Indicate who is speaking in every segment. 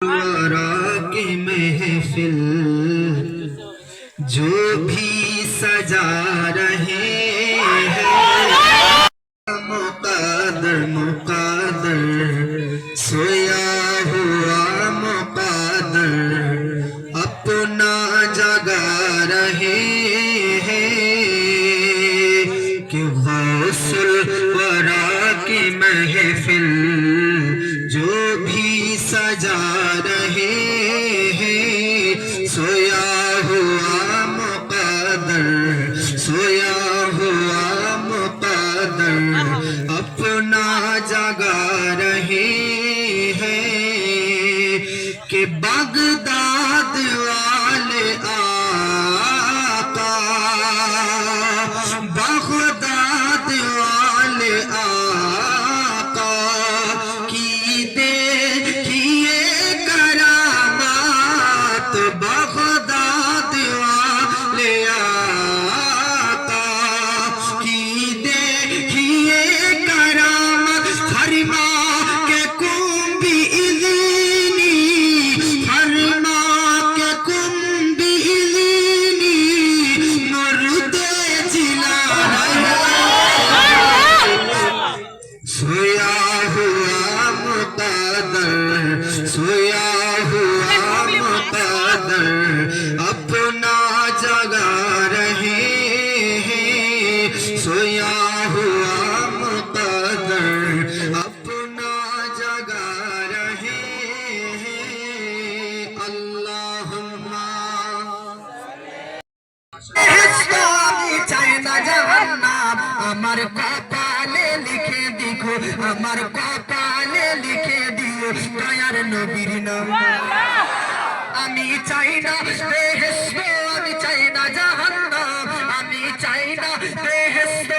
Speaker 1: वरा की महफिल जो भी सजा रहे हैं, मुक़द्दर मुक़द्दर सोया हुआ मुक़द्दर अपना जगा रहे हैं कि गौसुल वरा की महफिल जो भी सजा रहे हैं, सोया हुआ मुक़द्दर सोया हुआ मुक़द्दर अपना जगा रहे हैं कि बगदाद वाले आका बगदाद वाले आका की देखिए करामात, बगदाद वाले आका की देखिए करामात, फरमा के कुंभी इज़नी फरमा के कुंभी इज़नी मुर्दे जिला सोया हुआ मुक़द्दर सोया हुआ मुक़द्दर अपना जगा रहे हैं, सोया हुआ मुक़द्दर अपना जगा रहे हैं। अल्लाहुम्मा আমি চাই না জাহান্নাম, আমার কপালে লিখে দিও, আমার কপালে লিখে দিও দয়ার নবীর নাম। আমি চাই না বেহেশত, আমি চাই না জাহান্নাম, আমি চাই না বেহেশত,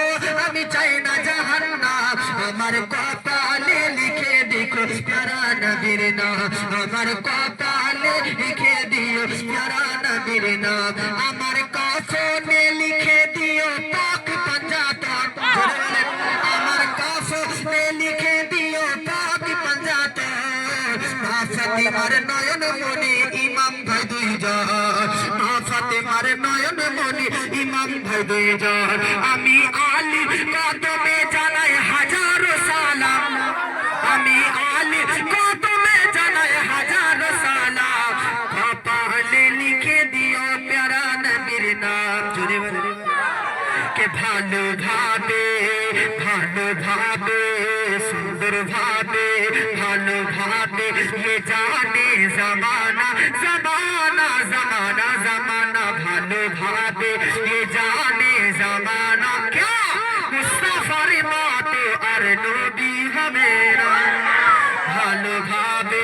Speaker 1: আমি চাই না জাহান্নাম, আমার কপালে লিখে দিও প্যারা নবীর নাম, আমার কপালে লিখে দিও প্যারা নবীর নাম, আমার কাফনে লিখে দিও পাক পঞ্জাতন, আমার কাফনে লিখে দিও পাক পঞ্জাতন, মা ফাতিমার নয়ন মনি ইমাম ভাই দুইজন, মা ফাতিমার নয়ন মনি ইমাম ভাই দুইজন, আমি আলী কদমে জানাই হাজারো সালাম, আমি আলী কদমে জানাই হাজারো সালাম, কপালে লিখে দিও প্যারা নবীর নাম। জোরে বলে কে ভালো ভাবে ভালো ভাবে সুন্দর ভাবে ভালো ভাবে ये जाने जमाना जमाना जमाना जमाना ভালো ভাবে ये जाने जमाना क्या मुस्तफार मातो আর নবী হবে না, ভালো ভাবে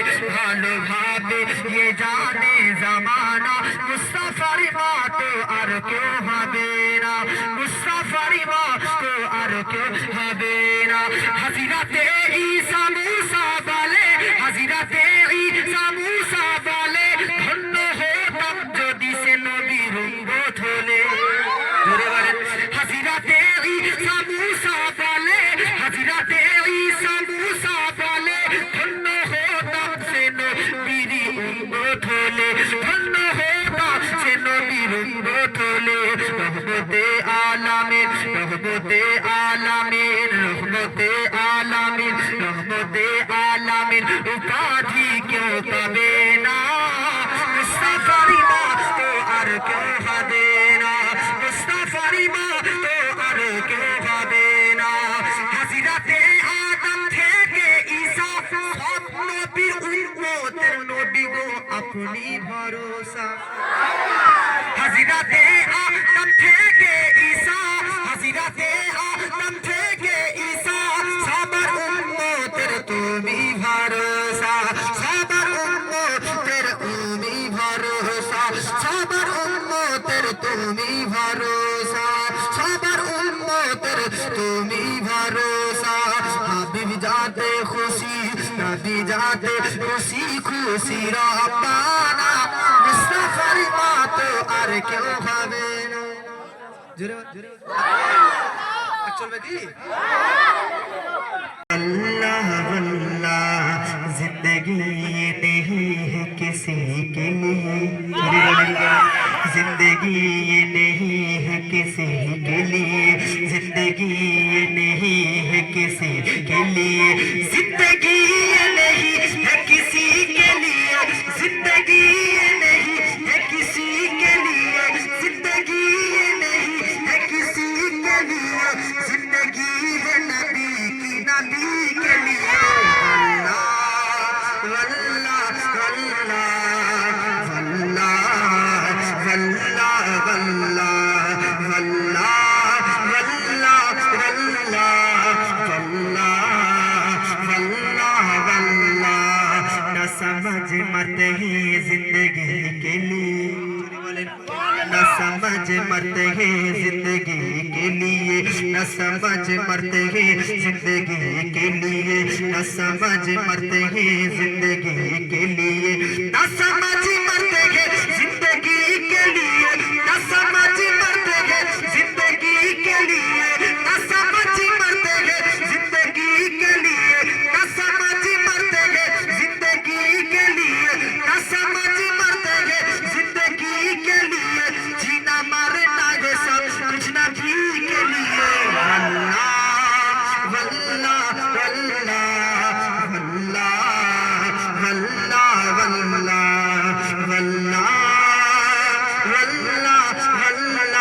Speaker 1: ये जाने जमाना मुस्तफार मातो আর কেউ হবে না, মুস্তফার মাতো আর কেউ হবে না। হাজিরাতে ঈসা মুসা বলে, হাজিরাতে ঈসা মুসা বলে ধন্য হতাম যদি সে নবীর উম্মত হলে। জোরে বলেন হাজিরাতে ঈসা মুসা বলে, হাজিরাতে ঈসা মুসা বলে ধন্য হতাম সে নবীর উম্মত হলে, ধন্য হতাম সে নবীর উম্মত হলে। রহমতে আলামিন রহমতে আলামিন রহমতে আলামিন রহমতে আলামিন উপাধি কেউ পাবে না, মুস্তাফার মতো আর কেউ হবে না, মুস্তাফার মতো আর কেউ হবে না। হাজিরাতে আদম থেকে ঈসা সব নবীর উম্মতের নবী গো আপনি ভরসা। হাজিরাতে আদম থেকে ঈসা, হাজিরাতে আদম থেকে ঈসা সবার উম্মতের তুমি ভরসা, সবার উম্মতের তুমি ভরসা, সবার উম্মতের তুমি ভরসা, সবার উম্মতের তুমি ভরসা। হাবিব যাতে খুশি নবী যাতে খুশি খুশি রব্বানা, মুস্তাফার মতো আর কেউ হবে না। জোরে জোরে চলবে কি? अल्लाह अल्लाह जिंदगी ये नहीं है किसी के लिए, जिंदगी ये नहीं है किसी के लिए, जिंदगी ये नहीं है किसी के लिए, जिंदगी ये नहीं है किसी के लिए, जिंदगी ये नहीं है किसी के लिए, जिंदगी ये नहीं है किसी के लिए, जिंदगी है नबी की नबी के लिए। अल्लाह अल्लाह अल्लाह अल्लाह अल्लाह अल्लाह न समझ मरते हैं जिंदगी के लिए, न समझ मरते हैं जिंदगी के लिए, न समझ मरते हैं जिंदगी के लिए, न समझ मरते हैं जिंदगी के लिए, न समझ मरते हैं जिंदगी के लिए, न समझ मरते हैं जिंदगी के लिए, न समझ मरते हैं जिंदगी के लिए, न समझ मरते हैं जिंदगी के लिए, न समझ मरते हैं जिंदगी के लिए, जीना मरना है सब कुछ नबी के लिए। अल्लाह अल्लाह अल्लाह अल्लाह अल्लाह अल्लाह अल्लाह अल्लाह